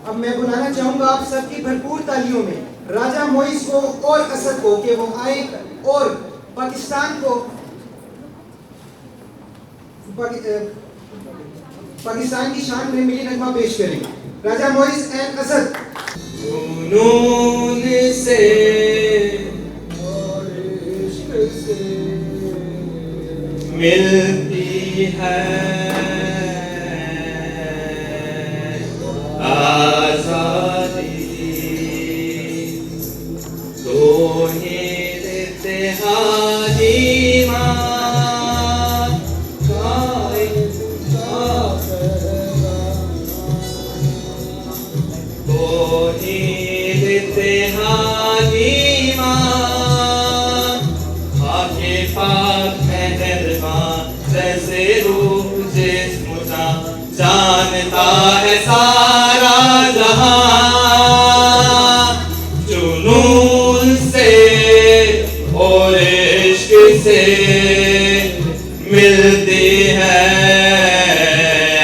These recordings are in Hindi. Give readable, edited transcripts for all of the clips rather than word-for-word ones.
अब मैं बुलाना चाहूंगा आप सबकी भरपूर तालियों में राजा मोइस को और असद को कि वो आए और पाकिस्तान को पाकिस्तान की शान में मिली नगमा पेश करें। राजा मोइस एंड असद। जुनून से और इश्क से मिलती है आजादी, तो ही इत्तेहादी जानता है सारा जहां, जुनून से और इश्क से मिलती है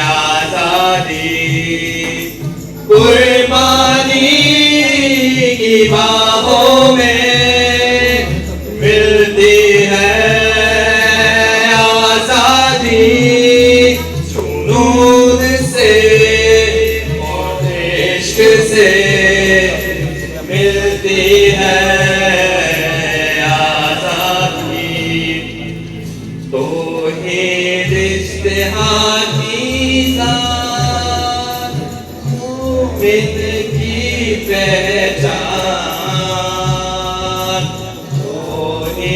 आजादी, कुर्बानी की बाहों में मिलती है आजादी, जुनून से और इश्क से मिलती है आजादी, तो ही इज्तिहादी जान मोमिन की पहचान, तो ही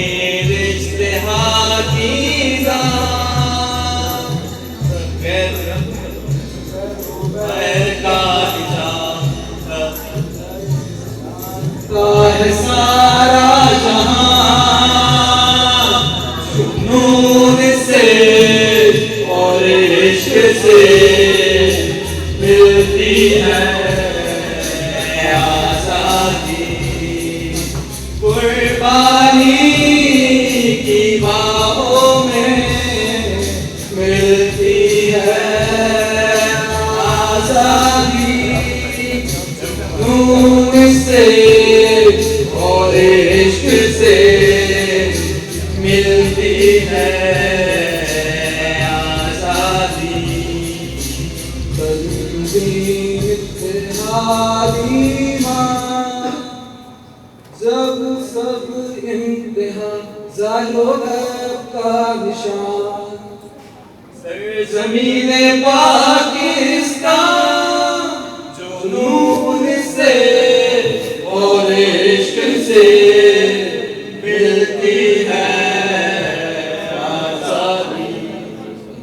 इज्तिहादी सारा जहां, जुनून से और इश्क से मिलती है आजादी, कुर्बानी की बाहों में मिलती है आजादी, जुनून से और इश्क से मिलती है आजादी, तंजीम इत्तेहादी मां, जब सब इंतहा जालो का निशान, सरज़मीने पाकिस्तान, जुनून से और इश्क से मिलती है